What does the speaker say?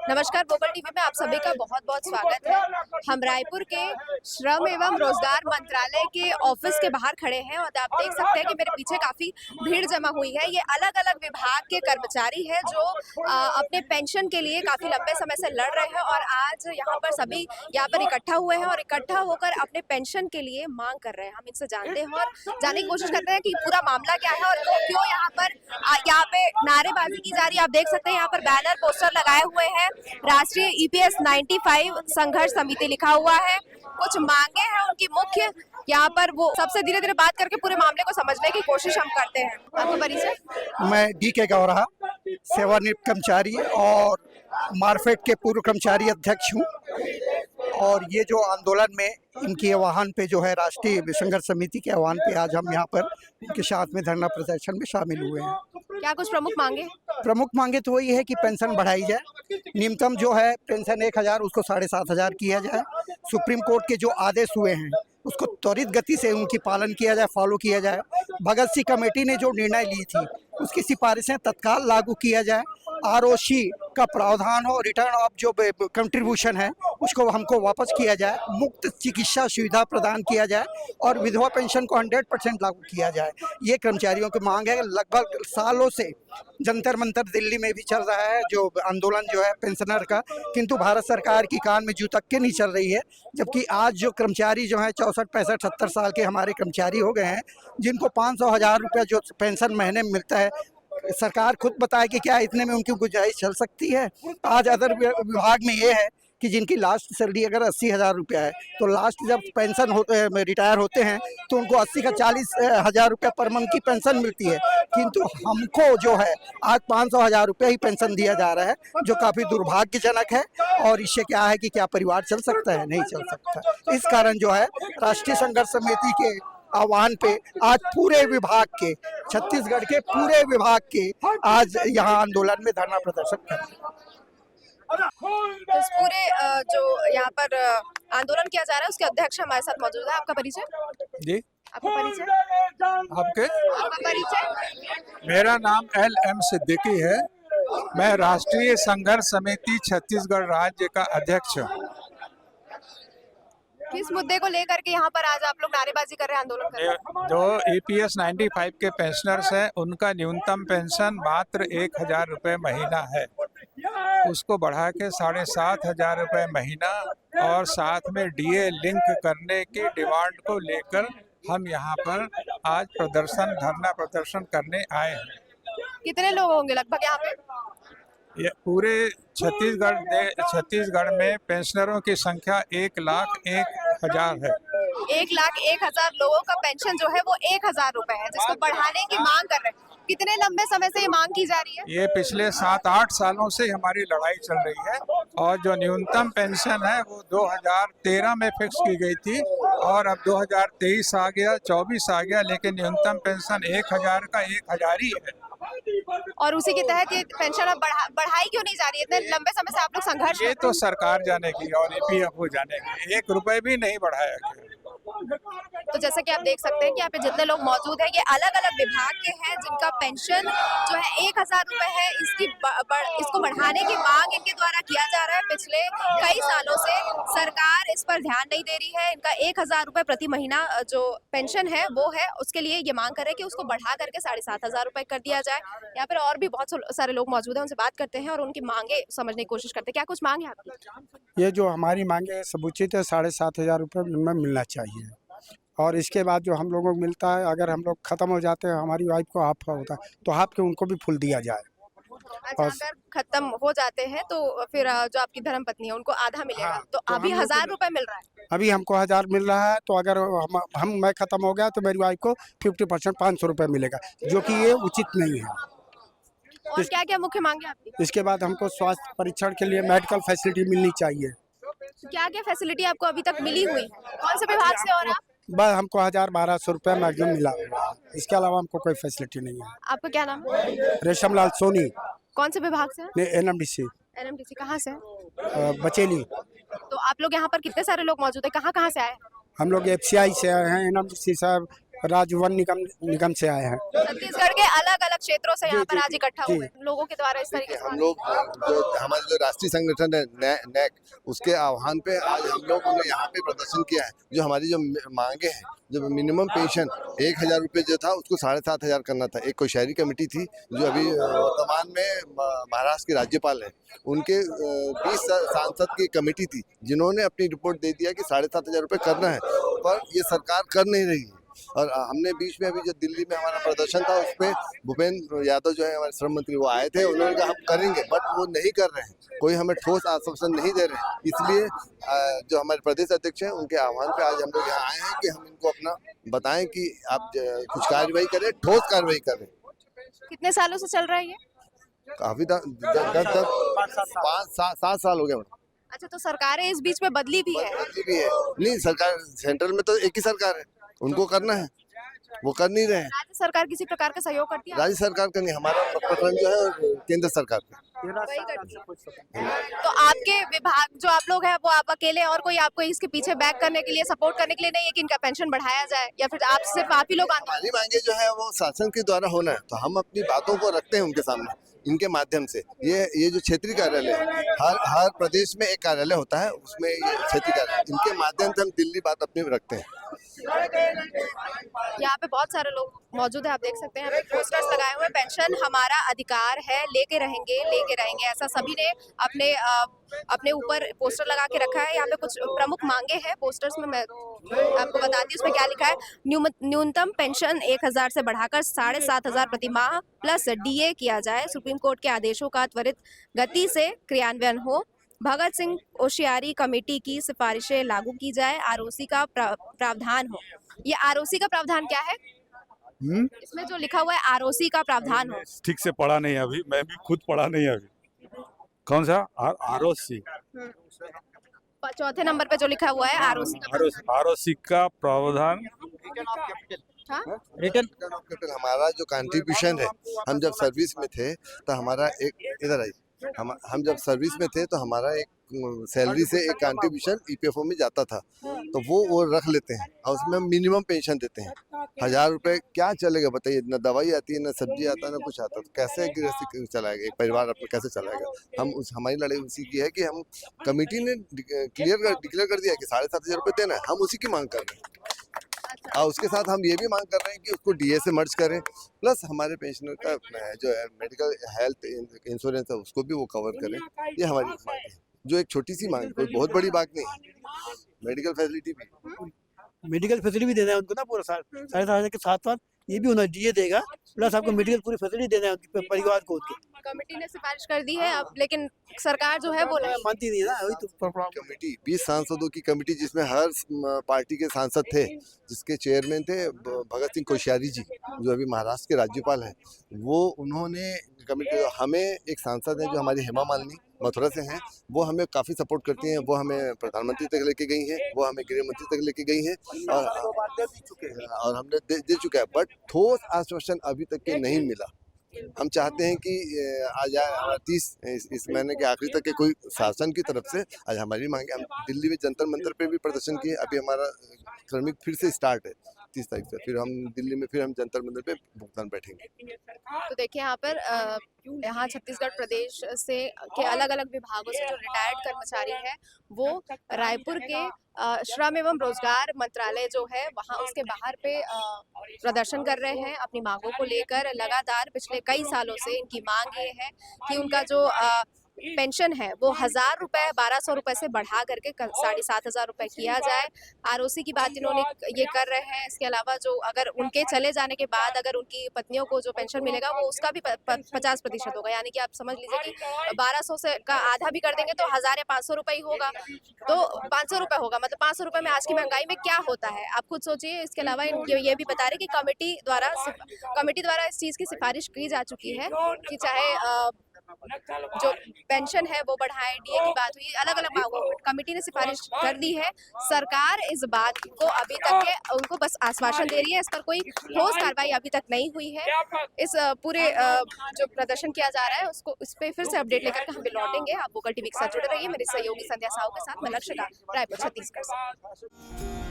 नमस्कार, vocal TV में आप सभी का बहुत बहुत स्वागत है। हम रायपुर के श्रम एवं रोजगार मंत्रालय के ऑफिस के बाहर खड़े हैं और आप देख सकते हैं कि मेरे पीछे काफी भीड़ जमा हुई है। ये अलग अलग विभाग के कर्मचारी हैं जो अपने पेंशन के लिए काफी लंबे समय से लड़ रहे हैं और आज यहाँ पर सभी यहाँ पर इकट्ठा हुए हैं और इकट्ठा होकर अपने पेंशन के लिए मांग कर रहे हैं। हम इनसे जानते हैं और जानने की कोशिश करते हैं कि पूरा मामला क्या है और क्यों यहाँ पे नारेबाजी की जा रही है। आप देख सकते हैं यहाँ पर बैनर पोस्टर लगाए हुए हैं, राष्ट्रीय EPS 95 संघर्ष समिति लिखा हुआ है। कुछ मांगे हैं उनकी मुख्य, यहाँ पर वो सबसे धीरे धीरे बात करके पूरे मामले को समझने की कोशिश हम करते हैं। आपका परिचय? मैं DK गौरहा, सेवानिवृत्त कर्मचारी और मार्फेड के पूर्व कर्मचारी अध्यक्ष हूँ। और ये जो आंदोलन में इनके आह्वान पे जो है राष्ट्रीय संघर्ष समिति के आह्वान पे आज हम यहाँ पर इनके साथ में धरना प्रदर्शन में शामिल हुए हैं। क्या कुछ प्रमुख मांगे? प्रमुख मांगे तो वही है कि पेंशन बढ़ाई जाए, न्यूनतम जो है पेंशन 1000 उसको 7500 किया जाए। सुप्रीम कोर्ट के जो आदेश हुए हैं उसको त्वरित गति से उनकी पालन किया जाए, फॉलो किया जाए। भगत सिंह कमेटी ने जो निर्णय ली थी उसकी सिफारिशें तत्काल लागू किया जाए। ROC का प्रावधान हो, रिटर्न ऑफ जो कंट्रीब्यूशन है उसको हमको वापस किया जाए, मुफ्त चिकित्सा सुविधा प्रदान किया जाए और विधवा पेंशन को 100% लागू किया जाए। ये कर्मचारियों की मांग है। लगभग सालों से जंतर मंतर दिल्ली में भी चल रहा है जो आंदोलन जो है पेंशनर का, किंतु भारत सरकार की कान में जू तक के नहीं चल रही है। जबकि आज जो कर्मचारी जो है 64, 65, 70 साल के हमारे कर्मचारी हो गए हैं, जिनको 500, 1000 रुपया जो पेंशन महीने में मिलता है, सरकार खुद बताए कि क्या इतने में उनकी गुंजाइश चल सकती है। आज अदर विभाग में ये है कि जिनकी लास्ट सैलरी अगर 80,000 रुपया है तो लास्ट जब पेंशन रिटायर होते हैं तो उनको 80 का 40,000 रुपया पर मंथ की पेंशन मिलती है, किंतु हमको जो है आज 500,000 रुपया ही पेंशन दिया जा रहा है, जो काफ़ी दुर्भाग्यजनक है। और इससे क्या है कि क्या परिवार चल सकता है? नहीं चल सकता। इस कारण जो है राष्ट्रीय संघर्ष समिति के आह्वान पे आज पूरे विभाग के, छत्तीसगढ़ के पूरे विभाग के आज यहाँ आंदोलन में धरना प्रदर्शन कर रहे हैं। तो इस पूरे जो यहाँ पर आंदोलन किया जा रहा है उसके अध्यक्ष हमारे साथ मौजूद है। आपका परिचय? जी, आपका परिचय? आपका परिचय? मेरा नाम LM सिद्दीकी है। मैं राष्ट्रीय संघर्ष समिति छत्तीसगढ़ राज्य का अध्यक्ष हूँ। किस मुद्दे को लेकर के यहाँ पर आज आप लोग नारेबाजी कर रहे हैं, आंदोलन कर रहे हैं? जो EPS 95 के पेंशनर्स हैं उनका न्यूनतम पेंशन मात्र 1000 रुपये महीना है, उसको बढ़ा के 7500 रुपये महीना और साथ में DA लिंक करने की डिमांड को लेकर हम यहाँ पर आज धरना प्रदर्शन करने आए हैं। कितने लोग होंगे लगभग यहाँ पे? ये पूरे छत्तीसगढ़ में पेंशनरों की संख्या 1,01,000 है। 1,01,000 लोगों का पेंशन जो है वो 1000 रुपए है, जिसको बढ़ाने की मांग कर रहे हैं। कितने लंबे समय से ये मांग की जा रही है? ये पिछले 7-8 सालों से हमारी लड़ाई चल रही है और जो न्यूनतम पेंशन है वो 2013 में फिक्स की गई थी और अब 2023 आ गया, 24 आ गया, लेकिन न्यूनतम पेंशन 1000 का 1000 ही है। और उसी के तहत ये पेंशन अब बढ़ाई क्यों नहीं जा रही है? इतने लंबे समय से आप लोग संघर्ष ये तो सरकार जानेगी और EPFO जानेगी, 1 रुपए भी नहीं बढ़ाया गया। तो जैसा कि आप देख सकते हैं कि यहाँ पे जितने लोग मौजूद हैं ये अलग अलग विभाग के हैं जिनका पेंशन जो है 1000 रुपए है। इसको बढ़ाने की मांग इनके द्वारा किया जा रहा है। पिछले कई सालों से सरकार इस पर ध्यान नहीं दे रही है। इनका 1000 रुपए प्रति महीना जो पेंशन है वो है, उसके लिए ये मांग कर रहे हैं कि उसको बढ़ा करके 7500 रुपए कर दिया जाए। यहाँ पर और भी बहुत सारे लोग मौजूद हैं, उनसे बात करते हैं और उनकी मांगे समझने की कोशिश करते हैं। क्या कुछ मांग है आपकी? ये जो हमारी मांगे है समुचित है, 7500 रुपये मिनिमम मिलना चाहिए। और इसके बाद जो हम लोगों को मिलता है, अगर हम लोग ख़त्म हो जाते हैं, हमारी वाइफ को हाफ होता है तो हाफ के उनको भी फुल दिया जाए। अच्छा, अगर खत्म हो जाते हैं तो फिर जो आपकी धर्मपत्नी है उनको आधा मिलेगा। हाँ, तो अभी 1000 रुपए मिल रहा है। अभी हमको 1000 मिल रहा है, तो अगर मैं ख़त्म हो गया तो मेरी वाइफ को 50% 500 रुपये मिलेगा, जो कि ये उचित नहीं है। और क्या क्या मुख्य मांगे आपकी? इसके बाद हमको स्वास्थ्य परीक्षण के लिए मेडिकल फैसिलिटी मिलनी चाहिए। क्या क्या फैसिलिटी आपको अभी तक मिली हुई है? कौन से विभाग से और आप? बस हमको 1000-1200 रुपये मैक्सिमम मिला हुआ है, इसके अलावा हमको कोई फैसिलिटी नहीं है। आपका क्या नाम है? रेशम लाल सोनी। कौन से विभाग से? NMDC कहाँ से? बचेली। तो आप लोग यहाँ पर कितने सारे लोग मौजूद है, कहाँ कहाँ से आए? हम लोग FCI से आए हैं, NMDC साहब राज्य वन निगम से आए हैं। छत्तीसगढ़ के अलग अलग क्षेत्रों से यहाँ पर आज इकट्ठा जी। हुए लोगों के द्वारा इस तरीके से हम लोग जो हमारे जो राष्ट्रीय संगठन है नेक, उसके आह्वान पे आज हम लोग ने यहाँ पे प्रदर्शन किया है। जो हमारी जो मांगे हैं, जो मिनिमम पेंशन 1,000 रुपये जो था उसको 7,500 करना था। एक कोश्यारी कमेटी थी जो अभी वर्तमान में महाराष्ट्र के राज्यपाल हैं, उनके 20 सांसद की कमेटी थी जिन्होंने अपनी रिपोर्ट दे दिया कि 7,500 रुपये करना है, पर ये सरकार कर नहीं रही है। और हमने बीच में अभी जो दिल्ली में हमारा प्रदर्शन था उस पर भूपेंद्र यादव जो है हमारे श्रम मंत्री, वो आए थे, उन्होंने कहा हम करेंगे, बट वो नहीं कर रहे हैं, कोई हमें ठोस आश्वासन नहीं दे रहे हैं। इसलिए जो हमारे प्रदेश अध्यक्ष हैं उनके आह्वान पे आज हम लोग यहाँ आए हैं कि हम इनको अपना बताएं कि आप कुछ कार्रवाई करें, ठोस कार्रवाई करें। कितने सालों से चल रहा है ये? काफी 5-7 साल हो गए। अच्छा, तो सरकारें इस बीच में बदली भी है। नहीं, सरकार सेंट्रल में तो एक ही सरकार है, उनको करना है, वो कर नहीं रहे हैं। राज्य सरकार किसी प्रकार का सहयोग करती है? राज्य सरकार का नहीं, हमारा प्रकरण जो है केंद्र सरकार का। वही करती है। तो आपके विभाग जो आप लोग हैं वो आप अकेले, और कोई आपको इसके पीछे बैक करने के लिए, सपोर्ट करने के लिए नहीं है कि इनका पेंशन बढ़ाया जाए, या फिर आप सिर्फ आप ही लोग आंदोलन? हमारी मांगे जो है वो शासन के द्वारा होना है, तो हम अपनी बातों को रखते हैं उनके सामने, इनके माध्यम से। ये जो क्षेत्रीय कार्यालय है, हर प्रदेश में एक कार्यालय होता है, उसमें ये क्षेत्रीय कार्यालय, इनके माध्यम से हम दिल्ली बात अपनी रखते हैं। यहाँ पे बहुत सारे लोग मौजूद है, आप देख सकते हैं, पोस्टर्स लगाए हुए, पेंशन हमारा अधिकार है, लेके रहेंगे, ऐसा सभी ने अपने ऊपर पोस्टर लगा के रखा है। यहाँ पे कुछ प्रमुख मांगे हैं पोस्टर्स में, मैं आपको बताती हूँ उसमें क्या लिखा है। न्यूनतम पेंशन 1,000 से बढ़ाकर 7,500 प्रति माह प्लस DA किया जाए। सुप्रीम कोर्ट के आदेशों का त्वरित गति से क्रियान्वयन हो। भगत सिंह कोश्यारी कमेटी की सिफारिशें लागू की जाए। ROC का प्रावधान हो। ये ROC का प्रावधान क्या है? इसमें जो लिखा हुआ है ROC का प्रावधान हो। ठीक से पढ़ा नहीं अभी, मैं भी खुद पढ़ा नहीं अभी। कौन सा? ROC? चौथे नंबर पे जो लिखा हुआ है ROC का प्रावधान। हाँ? रिटर्न हमारा जो कंट्रीब्यूशन है, हम जब सर्विस में थे तो हमारा एक, इधर आई, हम जब सर्विस में थे तो हमारा एक सैलरी से एक कंट्रीब्यूशन EPFO में जाता था, तो वो रख लेते हैं और उसमें हम मिनिमम पेंशन देते हैं। 1,000 रुपए क्या चलेगा बताइए? ना दवाई आती है, ना सब्जी आता है, ना कुछ आता है, तो कैसे गृहस्थी चलाएगा एक परिवार अपना, कैसे चलाएगा? हमारी लड़ाई उसी की है कि हम, कमेटी ने डिक्लेयर कर दिया कि 7,500 रुपये देना है, हम उसी की मांग कर रहे हैं। और उसके साथ हम ये भी मांग कर रहे हैं कि उसको DA से मर्ज करें, प्लस हमारे पेंशनर का जो है मेडिकल हेल्थ इंश्योरेंस है उसको भी वो कवर करें। ये हमारी मांग है, जो एक छोटी सी मांग, कोई बहुत बड़ी बात नहीं है। मेडिकल फैसिलिटी भी देना है उनको ना, पूरा 7,500 के साथ ये भी होना, DA देगा, प्लस आपको मेडिकल पूरी फैसिलिटी देना है उनके परिवार को। कमेटी ने सिफारिश कर दी है अब, लेकिन सरकार जो है वो मानती नहीं है ना, वही तो कमेटी 20 सांसदों की कमेटी, जिसमें हर पार्टी के सांसद थे, जिसके चेयरमैन थे भगत सिंह कोश्यारी जी, जो अभी महाराष्ट्र के राज्यपाल हैं, वो उन्होंने कमेटी, हमें एक सांसद है जो हमारी हेमा मालिनी मथुरा से हैं, वो हमें काफ़ी सपोर्ट करती हैं, वो हमें प्रधानमंत्री तक लेके गई हैं, वो हमें गृह मंत्री तक लेके गई हैं, और हमने दे चुका है, बट ठोस आश्वासन अभी तक के नहीं मिला। हम चाहते हैं कि आज 30 इस महीने के आखिरी तक के कोई शासन की तरफ से आज हमारी मांगे, हम दिल्ली में जंतर मंतर पे भी प्रदर्शन किए, अभी हमारा श्रमिक फिर से स्टार्ट है 30 तारीख से, फिर हम दिल्ली में फिर हम जंतर मंतर पे भुगतान बैठेंगे। तो देखिए यहाँ पर यहाँ छत्तीसगढ़ प्रदेश से के अलग अलग विभागों से जो रिटायर्ड कर्मचारी हैं वो रायपुर के श्रम एवं रोजगार मंत्रालय जो है वहाँ उसके बाहर पे प्रदर्शन कर रहे हैं अपनी मांगों को लेकर। लगातार पिछले कई सालों से इनकी मांग ये है कि उनका जो पेंशन है वो 1,000 रुपए 1,200 रुपए से बढ़ा करके 7,500 रुपए किया जाए। ROC की बात इन्होंने ये कर रहे हैं। इसके अलावा जो अगर उनके चले जाने के बाद अगर उनकी पत्नियों को जो पेंशन मिलेगा वो उसका भी 50% होगा, यानी कि आप समझ लीजिए कि 1,200 से का आधा भी कर देंगे तो 1,000 या 500 रुपए ही होगा, तो 500 रुपए होगा, मतलब 500 रुपए में आज की महंगाई में क्या होता है आप खुद सोचिए। इसके अलावा ये भी बता रहे कि कमेटी द्वारा इस चीज़ की सिफारिश की जा चुकी है कि चाहे जो पेंशन है वो बढ़ाएं, DA की बात हुई, अलग अलग मांगों पर कमेटी ने सिफारिश कर दी है। सरकार इस बात को अभी तक के उनको बस आश्वासन दे रही है, इस पर कोई ठोस कार्रवाई अभी तक नहीं हुई है। इस पूरे जो प्रदर्शन किया जा रहा है उसको इस पे फिर से अपडेट लेकर हम भी लौटेंगे। आप वोकल TV के साथ जुड़े रहिए। मेरे सहयोगी संध्या साहू के साथ मैं लक्ष्य, रायपुर, छत्तीसगढ़ से।